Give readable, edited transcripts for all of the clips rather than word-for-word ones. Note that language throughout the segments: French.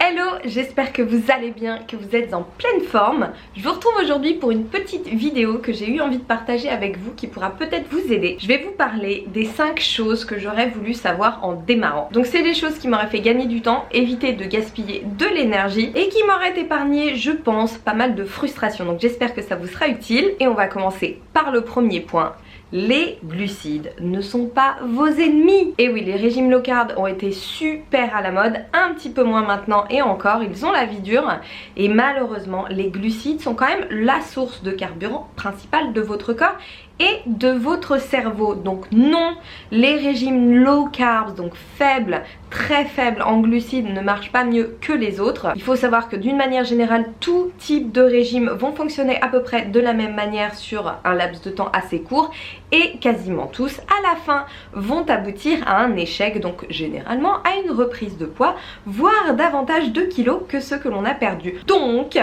Hello, j'espère que vous allez bien, que vous êtes en pleine forme. Je vous retrouve aujourd'hui pour une petite vidéo que j'ai eu envie de partager avec vous qui pourra peut-être vous aider. Je vais vous parler des 5 choses que j'aurais voulu savoir en démarrant. Donc c'est des choses qui m'auraient fait gagner du temps, éviter de gaspiller de l'énergie et qui m'auraient épargné, je pense, pas mal de frustration. Donc j'espère que ça vous sera utile et on va commencer par le premier point. Les glucides ne sont pas vos ennemis. Et oui, les régimes low carb ont été super à la mode, un petit peu moins maintenant et encore, ils ont la vie dure. Et malheureusement, les glucides sont quand même la source de carburant principale de votre corps et de votre cerveau. Donc non, les régimes low carb, donc faibles, très faibles en glucides, ne marchent pas mieux que les autres. Il faut savoir que d'une manière générale, tout type de régime vont fonctionner à peu près de la même manière sur un laps de temps assez court et quasiment tous à la fin vont aboutir à un échec, donc généralement à une reprise de poids, voire davantage de kilos que ce que l'on a perdu. Donc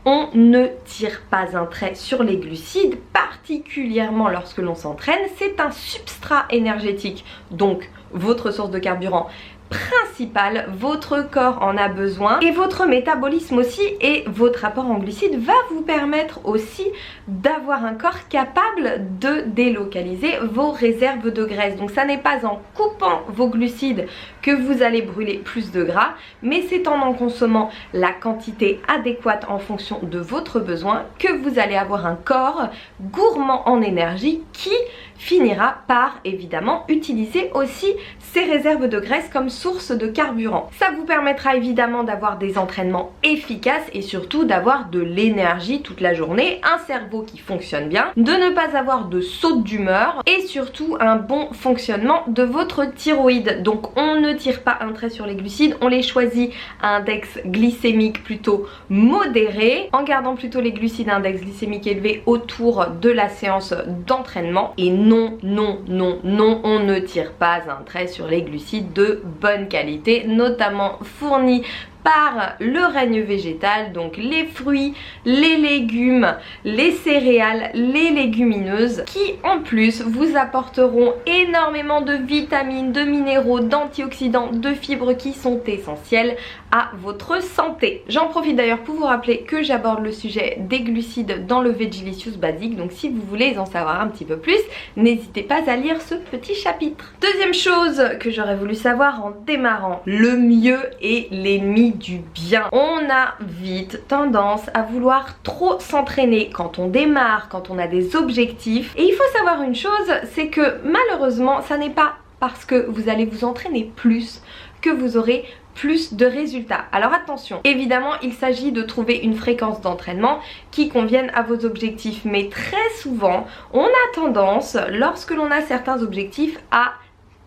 on ne tire pas un trait sur les glucides, particulièrement lorsque l'on s'entraîne. C'est un substrat énergétique, donc votre source de carburant principale, votre corps en a besoin et votre métabolisme aussi, et votre apport en glucides va vous permettre aussi d'avoir un corps capable de délocaliser vos réserves de graisse. Donc ça n'est pas en coupant vos glucides que vous allez brûler plus de gras, mais c'est en consommant la quantité adéquate en fonction de votre besoin que vous allez avoir un corps gourmand en énergie qui finira par évidemment utiliser aussi ses réserves de graisse comme source de carburant. Ça vous permettra évidemment d'avoir des entraînements efficaces et surtout d'avoir de l'énergie toute la journée, un cerveau qui fonctionne bien, de ne pas avoir de sautes d'humeur et surtout un bon fonctionnement de votre thyroïde. Donc on ne tire pas un trait sur les glucides, on les choisit à index glycémique plutôt modéré, en gardant plutôt les glucides à index glycémique élevé autour de la séance d'entraînement. Et non, on ne tire pas un trait sur les glucides de bonne qualité, notamment fournis par le règne végétal, donc les fruits, les légumes, les céréales, les légumineuses, qui en plus vous apporteront énormément de vitamines, de minéraux, d'antioxydants, de fibres qui sont essentielles à votre santé. J'en profite d'ailleurs pour vous rappeler que j'aborde le sujet des glucides dans le Vegilicious Basique, donc si vous voulez en savoir un petit peu plus, n'hésitez pas à lire ce petit chapitre. Deuxième chose que j'aurais voulu savoir en démarrant, le mieux est l'ennemi du bien. On a vite tendance à vouloir trop s'entraîner quand on démarre, quand on a des objectifs. Et il faut savoir une chose, c'est que malheureusement, ça n'est pas parce que vous allez vous entraîner plus que vous aurez plus de résultats. Alors attention, évidemment il s'agit de trouver une fréquence d'entraînement qui convienne à vos objectifs, mais très souvent on a tendance, lorsque l'on a certains objectifs, à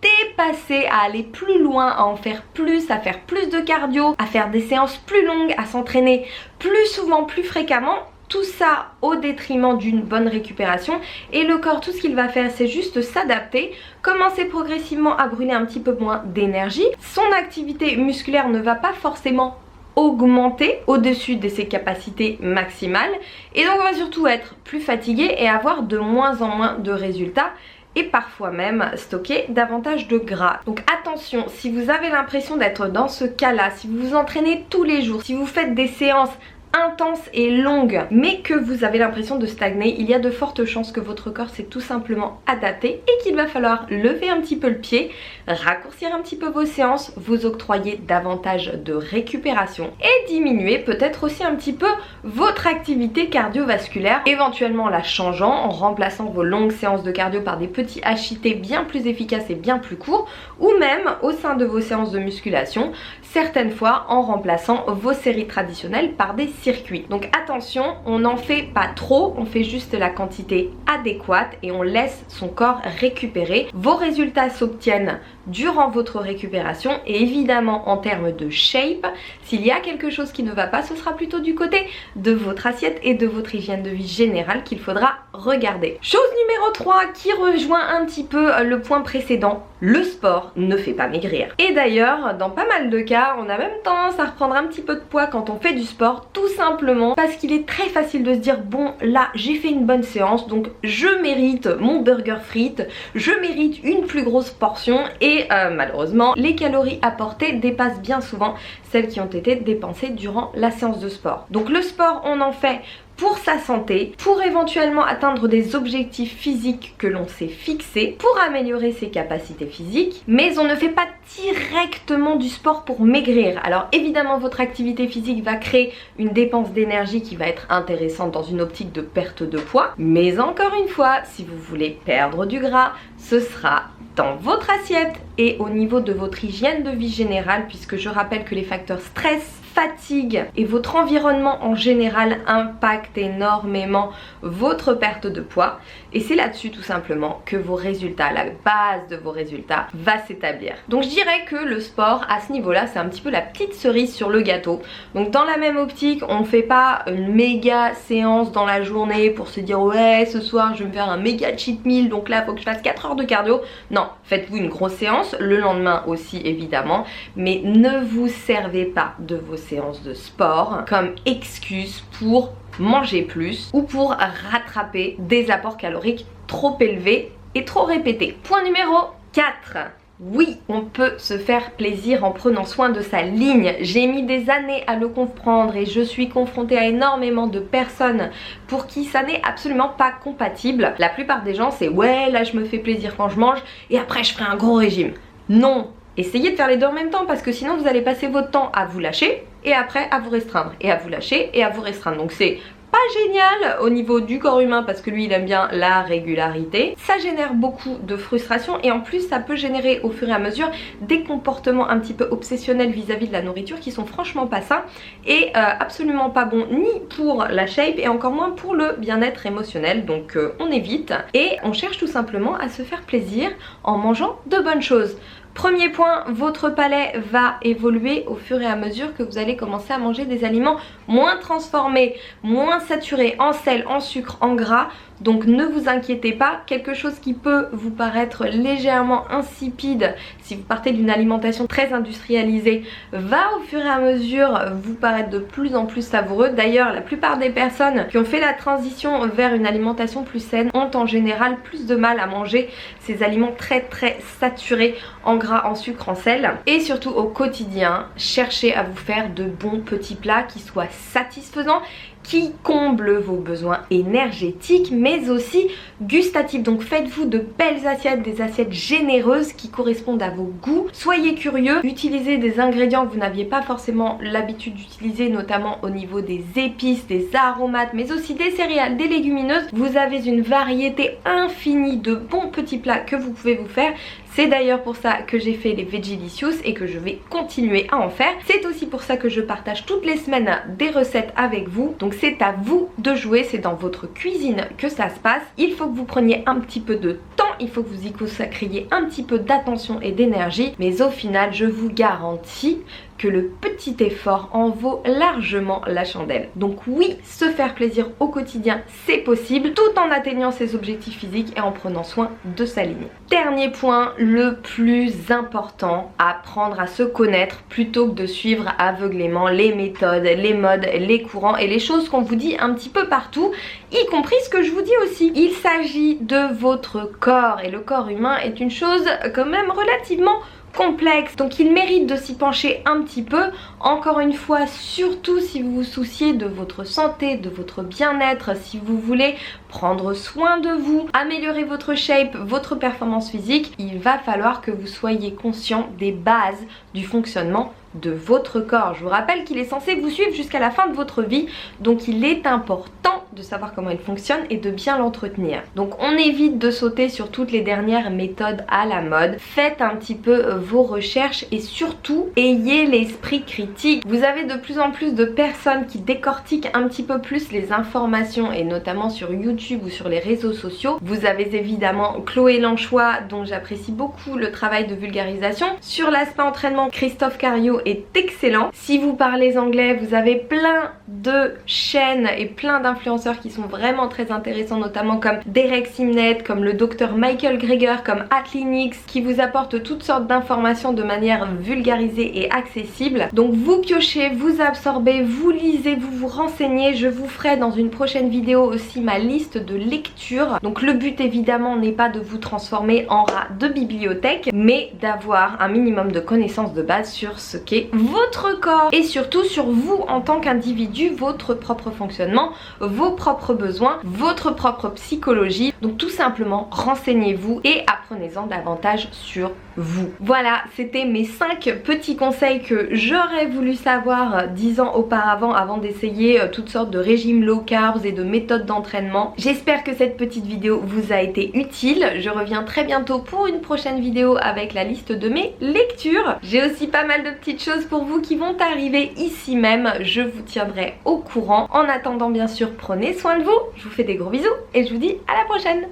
dépasser, à aller plus loin, à en faire plus, à faire plus de cardio, à faire des séances plus longues, à s'entraîner plus souvent, plus fréquemment. Tout ça au détriment d'une bonne récupération, et le corps, tout ce qu'il va faire, c'est juste s'adapter, commencer progressivement à brûler un petit peu moins d'énergie. Son activité musculaire ne va pas forcément augmenter au-dessus de ses capacités maximales, et donc on va surtout être plus fatigué et avoir de moins en moins de résultats, et parfois même stocker davantage de gras. Donc attention, si vous avez l'impression d'être dans ce cas-là, si vous vous entraînez tous les jours, si vous faites des séances intense et longue, mais que vous avez l'impression de stagner, il y a de fortes chances que votre corps s'est tout simplement adapté et qu'il va falloir lever un petit peu le pied, raccourcir un petit peu vos séances, vous octroyer davantage de récupération et diminuer peut-être aussi un petit peu votre activité cardiovasculaire, éventuellement en la changeant, en remplaçant vos longues séances de cardio par des petits HIIT bien plus efficaces et bien plus courts, ou même au sein de vos séances de musculation, certaines fois en remplaçant vos séries traditionnelles par des circuits. Donc attention, on n'en fait pas trop, on fait juste la quantité adéquate et on laisse son corps récupérer. Vos résultats s'obtiennent durant votre récupération, et évidemment en termes de shape, s'il y a quelque chose qui ne va pas, ce sera plutôt du côté de votre assiette et de votre hygiène de vie générale qu'il faudra regarder. Chose numéro 3 qui rejoint un petit peu le point précédent, le sport ne fait pas maigrir. Et d'ailleurs, dans pas mal de cas, on a même tendance à reprendre un petit peu de poids quand on fait du sport, tout simplement parce qu'il est très facile de se dire bon, là j'ai fait une bonne séance, donc je mérite mon burger frites, je mérite une plus grosse portion, et et malheureusement les calories apportées dépassent bien souvent celles qui ont été dépensées durant la séance de sport. Donc le sport, on en fait pour sa santé, pour éventuellement atteindre des objectifs physiques que l'on s'est fixés, pour améliorer ses capacités physiques, mais on ne fait pas directement du sport pour maigrir. Alors évidemment votre activité physique va créer une dépense d'énergie qui va être intéressante dans une optique de perte de poids, mais encore une fois, si vous voulez perdre du gras, ce sera dans votre assiette et au niveau de votre hygiène de vie générale, puisque je rappelle que les facteurs stress, fatigue et votre environnement en général impactent énormément votre perte de poids, et c'est là-dessus tout simplement que vos résultats, la base de vos résultats va s'établir. Donc je dirais que le sport à ce niveau-là, c'est un petit peu la petite cerise sur le gâteau. Donc dans la même optique, on ne fait pas une méga séance dans la journée pour se dire ouais ce soir je vais me faire un méga cheat meal, donc là il faut que je fasse 4 heures de cardio. Non, faites-vous une grosse séance, le lendemain aussi évidemment, mais ne vous servez pas de vos séances de sport comme excuse pour manger plus ou pour rattraper des apports caloriques trop élevés et trop répétés. Point numéro 4. Oui, on peut se faire plaisir en prenant soin de sa ligne. J'ai mis des années à le comprendre et je suis confrontée à énormément de personnes pour qui ça n'est absolument pas compatible. La plupart des gens c'est ouais là je me fais plaisir quand je mange et après je ferai un gros régime. Non, essayez de faire les deux en même temps parce que sinon vous allez passer votre temps à vous lâcher et après à vous restreindre et à vous lâcher et à vous restreindre. Donc c'est pas génial au niveau du corps humain parce que lui il aime bien la régularité. Ça génère beaucoup de frustration et en plus ça peut générer au fur et à mesure des comportements un petit peu obsessionnels vis-à-vis de la nourriture qui sont franchement pas sains et absolument pas bons ni pour la shape et encore moins pour le bien-être émotionnel. Donc on évite et on cherche tout simplement à se faire plaisir en mangeant de bonnes choses. Premier point, votre palais va évoluer au fur et à mesure que vous allez commencer à manger des aliments moins transformés, moins saturés en sel, en sucre, en gras. Donc ne vous inquiétez pas, quelque chose qui peut vous paraître légèrement insipide si vous partez d'une alimentation très industrialisée va au fur et à mesure vous paraître de plus en plus savoureux. D'ailleurs la plupart des personnes qui ont fait la transition vers une alimentation plus saine ont en général plus de mal à manger ces aliments très saturés en gras, en sucre, en sel. Et surtout au quotidien, cherchez à vous faire de bons petits plats qui soient satisfaisants, qui comblent vos besoins énergétiques mais aussi gustatifs. Donc faites-vous de belles assiettes, des assiettes généreuses qui correspondent à vos goûts. Soyez curieux, utilisez des ingrédients que vous n'aviez pas forcément l'habitude d'utiliser, notamment au niveau des épices, des aromates, mais aussi des céréales, des légumineuses. Vous avez une variété infinie de bons petits plats que vous pouvez vous faire. C'est d'ailleurs pour ça que j'ai fait les Vegelicious et que je vais continuer à en faire. C'est aussi pour ça que je partage toutes les semaines des recettes avec vous. Donc c'est à vous de jouer, c'est dans votre cuisine que ça se passe. Il faut que vous preniez un petit peu de temps, il faut que vous y consacriez un petit peu d'attention et d'énergie. Mais au final, je vous garantis que le petit effort en vaut largement la chandelle. Donc oui, se faire plaisir au quotidien, c'est possible, tout en atteignant ses objectifs physiques et en prenant soin de sa ligne. Dernier point, le plus important, apprendre à se connaître plutôt que de suivre aveuglément les méthodes, les modes, les courants et les choses qu'on vous dit un petit peu partout, y compris ce que je vous dis aussi. Il s'agit de votre corps et le corps humain est une chose quand même relativement complexe, donc il mérite de s'y pencher un petit peu. Encore une fois, surtout si vous vous souciez de votre santé, de votre bien-être, si vous voulez prendre soin de vous, améliorer votre shape, votre performance physique, il va falloir que vous soyez conscient des bases du fonctionnement de votre corps. Je vous rappelle qu'il est censé vous suivre jusqu'à la fin de votre vie, donc il est important de savoir comment il fonctionne et de bien l'entretenir. Donc on évite de sauter sur toutes les dernières méthodes à la mode. Faites un petit peu vos recherches et surtout ayez l'esprit critique. Vous avez de plus en plus de personnes qui décortiquent un petit peu plus les informations et notamment sur YouTube ou sur les réseaux sociaux. Vous avez évidemment Chloé Lanchois dont j'apprécie beaucoup le travail de vulgarisation. Sur l'aspect entraînement, Christophe Cario vidéo est excellent. Si vous parlez anglais, vous avez plein de chaînes et plein d'influenceurs qui sont vraiment très intéressants, notamment comme Derek Simnet, comme le docteur Michael Greger, comme Atlinix, qui vous apportent toutes sortes d'informations de manière vulgarisée et accessible. Donc vous piochez, vous absorbez, vous lisez, vous vous renseignez. Je vous ferai dans une prochaine vidéo aussi ma liste de lecture. Donc le but évidemment n'est pas de vous transformer en rat de bibliothèque, mais d'avoir un minimum de connaissances de base sur ce qu'est votre corps et surtout sur vous en tant qu'individu, votre propre fonctionnement, vos propres besoins, votre propre psychologie. Donc tout simplement renseignez-vous et apprenez-en davantage sur vous. Voilà, c'était mes 5 petits conseils que j'aurais voulu savoir 10 ans auparavant avant d'essayer toutes sortes de régimes low carbs et de méthodes d'entraînement. J'espère que cette petite vidéo vous a été utile. Je reviens très bientôt pour une prochaine vidéo avec la liste de mes lectures. J'ai aussi pas mal de petites choses pour vous qui vont arriver ici même. Je vous tiendrai au courant. En attendant, bien sûr, prenez soin de vous. Je vous fais des gros bisous et je vous dis à la prochaine.